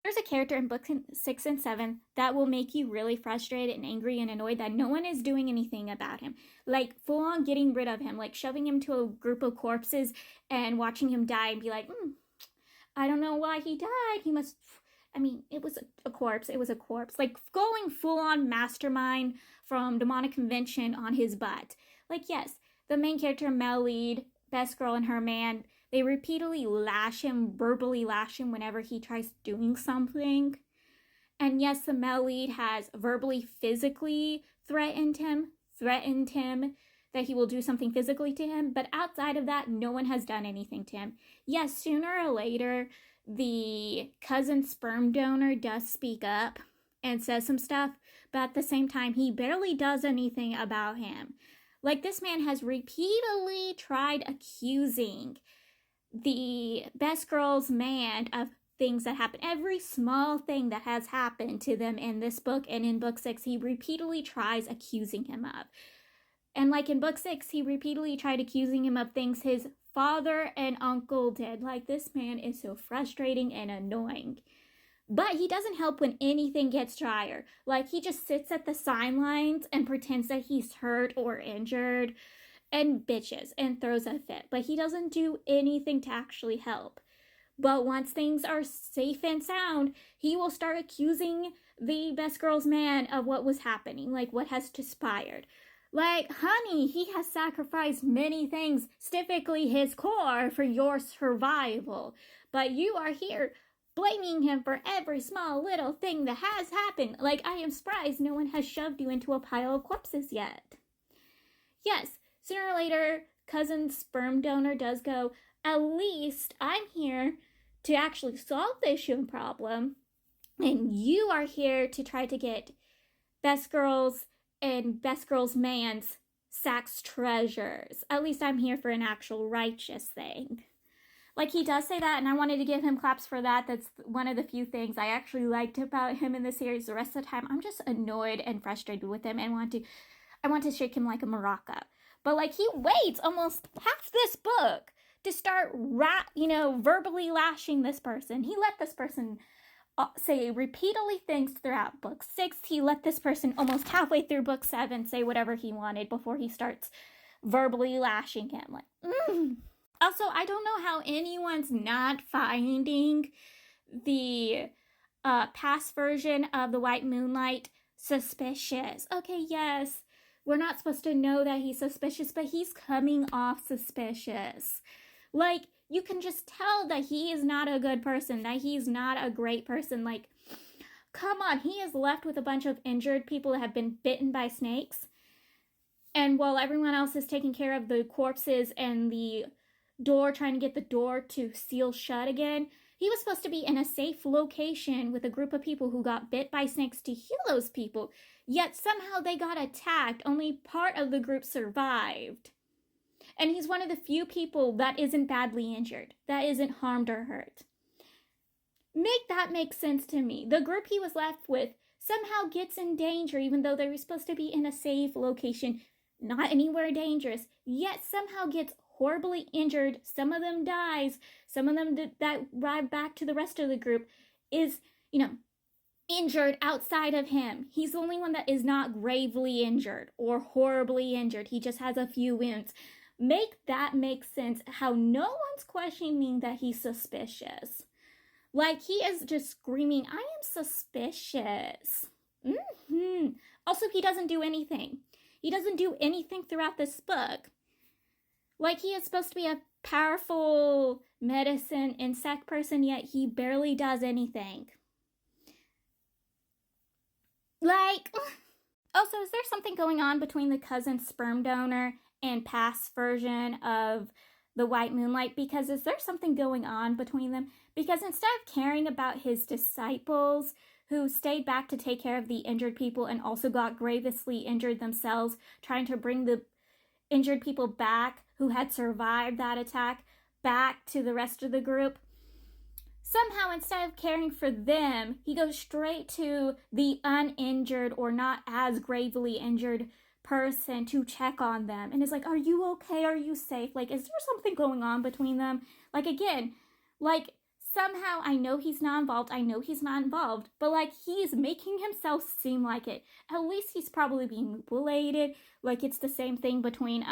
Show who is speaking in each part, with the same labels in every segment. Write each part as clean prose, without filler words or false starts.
Speaker 1: there's a character in books 6 and 7 that will make you really frustrated and angry and annoyed that no one is doing anything about him. Like, full on getting rid of him, like shoving him to a group of corpses and watching him die and be like, I don't know why he died. He must, I mean, it was a corpse. It was a corpse. Like, going full on mastermind from demonic convention on his butt. Like, yes, the main character, Mel Lead, best girl and her man, they repeatedly verbally lash him whenever he tries doing something. And yes, the male lead has verbally, physically threatened him that he will do something physically to him. But outside of that, no one has done anything to him. Yes, sooner or later, the cousin sperm donor does speak up and says some stuff. But at the same time, he barely does anything about him. Like, this man has repeatedly tried accusing the best girl's man of things that happen. Every small thing that has happened to them in this book and in book 6, he repeatedly tries accusing him of. And like in book 6, he repeatedly tried accusing him of things his father and uncle did. Like, this man is so frustrating and annoying. But he doesn't help when anything gets drier. Like, he just sits at the sidelines and pretends that he's hurt or injured and bitches and throws a fit. But he doesn't do anything to actually help. But once things are safe and sound, he will start accusing the best girl's man of what was happening, like what has transpired. Like, honey, he has sacrificed many things, specifically his core, for your survival. But you are here blaming him for every small little thing that has happened. Like, I am surprised no one has shoved you into a pile of corpses yet. Yes, sooner or later, cousin sperm donor does go, at least I'm here to actually solve the issue and problem, and you are here to try to get best girls and best girls man's sex treasures. At least I'm here for an actual righteous thing. Like, he does say that, and I wanted to give him claps for that. That's one of the few things I actually liked about him in the series. The rest of the time, I'm just annoyed and frustrated with him and I want to shake him like a maraca. But, like, he waits almost half this book to start, verbally lashing this person. He let this person say repeatedly things throughout book 6. He let this person almost halfway through book 7 say whatever he wanted before he starts verbally lashing him. Like, Also, I don't know how anyone's not finding the past version of the White Moonlight suspicious. Okay, yes, we're not supposed to know that he's suspicious, but he's coming off suspicious. Like, you can just tell that he is not a good person, that he's not a great person. Like, come on, he is left with a bunch of injured people that have been bitten by snakes. And while everyone else is taking care of the corpses and the door, trying to get the door to seal shut again, he was supposed to be in a safe location with a group of people who got bit by snakes to heal those people. Yet somehow they got attacked. Only part of the group survived. And he's one of the few people that isn't badly injured, that isn't harmed or hurt. Make that make sense to me. The group he was left with somehow gets in danger, even though they were supposed to be in a safe location, not anywhere dangerous, yet somehow gets horribly injured. Some of them dies. Some of them that arrive back to the rest of the group is, injured outside of him. He's the only one that is not gravely injured or horribly injured. He just has a few wounds. Make that make sense, how no one's questioning that he's suspicious. Like, he is just screaming, I am suspicious. Also, he doesn't do anything. He doesn't do anything throughout this book. Like, he is supposed to be a powerful medicine insect person, yet he barely does anything. Like, also, is there something going on between the cousin sperm donor and past version of the White Moonlight? Because is there something going on between them? Because instead of caring about his disciples who stayed back to take care of the injured people and also got grievously injured themselves, trying to bring the injured people back who had survived that attack back to the rest of the group, somehow instead of caring for them, he goes straight to the uninjured or not as gravely injured person to check on them and is like, are you okay? Are you safe? Like, is there something going on between them? Like, again, like, somehow I know he's not involved, but like he's making himself seem like it. At least he's probably being bullied. Like it's the same thing between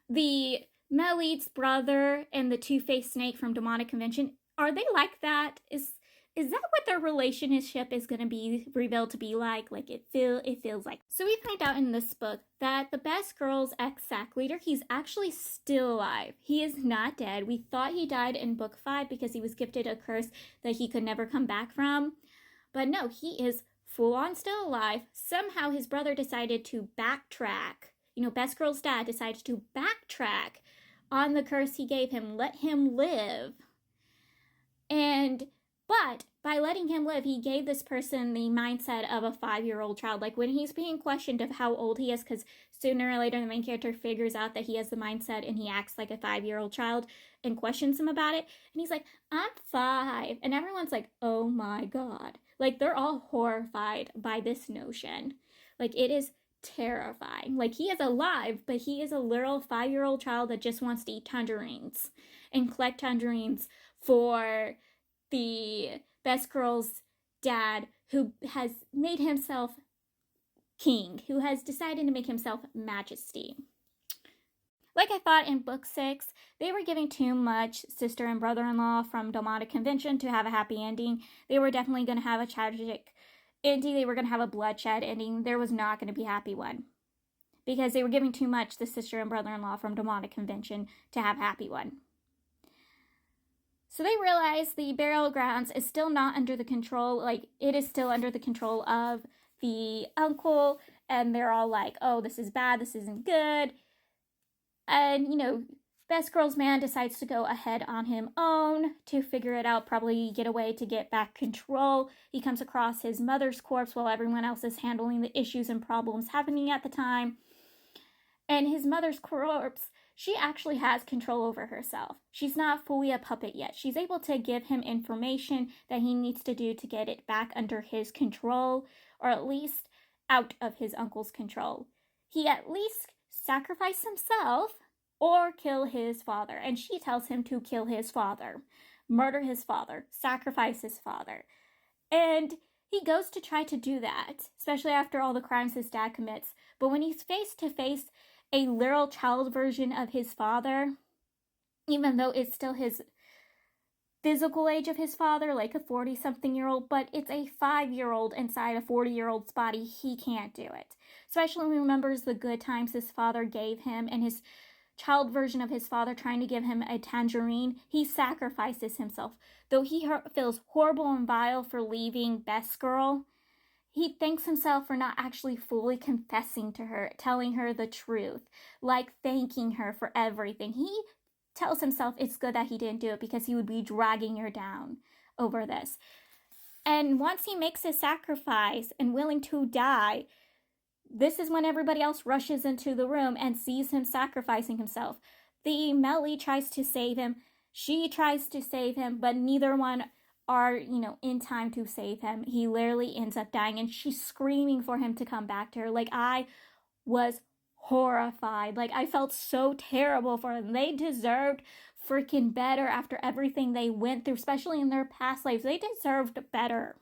Speaker 1: the Melit's brother and the Two-Faced Snake from Demonic Convention. Are they like that? Is that what their relationship is going to be revealed to be like? Like it feels like. So we find out in this book that the Best Girl's ex-SAC leader, he's actually still alive. He is not dead. We thought he died in book 5 because he was gifted a curse that he could never come back from. But no, he is full on still alive. Somehow his brother decided to backtrack. Best Girl's dad decided to backtrack on the curse he gave him, let him live. But by letting him live, he gave this person the mindset of a 5-year-old child. Like when he's being questioned of how old he is, because sooner or later the main character figures out that he has the mindset and he acts like a 5-year-old child and questions him about it. And he's like, I'm 5. And everyone's like, oh my God. Like they're all horrified by this notion. Like it is terrifying. Like he is alive, but he is a literal 5-year-old child that just wants to eat tangerines and collect tangerines for the Best Girl's dad, who has made himself king, who has decided to make himself majesty. Like I thought in book 6, they were giving too much sister and brother-in-law from Demonic Convention to have a happy ending. They were definitely going to have a tragic ending. They were going to have a bloodshed ending. There was not going to be a happy one. Because they were giving too much the sister and brother-in-law from Demonic Convention to have a happy one. So they realize the burial grounds is still not under the control, like it is still under the control of the uncle, and they're all like, oh, this is bad, this isn't good. And, Best Girl's man decides to go ahead on his own to figure it out, probably get away to get back control. He comes across his mother's corpse while everyone else is handling the issues and problems happening at the time. And his mother's corpse, she actually has control over herself. She's not fully a puppet yet. She's able to give him information that he needs to do to get it back under his control, or at least out of his uncle's control. He at least sacrifice himself or kill his father. And she tells him to kill his father, murder his father, sacrifice his father. And he goes to try to do that, especially after all the crimes his dad commits. But when he's face to face a literal child version of his father, even though it's still his physical age of his father, like a 40-something-year-old, but it's a 5-year-old inside a 40-year-old's body, he can't do it. Especially when he remembers the good times his father gave him and his child version of his father trying to give him a tangerine, he sacrifices himself. Though he feels horrible and vile for leaving Best Girl, he thanks himself for not actually fully confessing to her, telling her the truth, like thanking her for everything. He tells himself it's good that he didn't do it because he would be dragging her down over this. And once he makes his sacrifice and willing to die, this is when everybody else rushes into the room and sees him sacrificing himself. The Melly tries to save him. She tries to save him, but neither one are, in time to save him. He literally ends up dying, and she's screaming for him to come back to her. Like, I was horrified. Like, I felt so terrible for them. They deserved freaking better after everything they went through, especially in their past lives. They deserved better.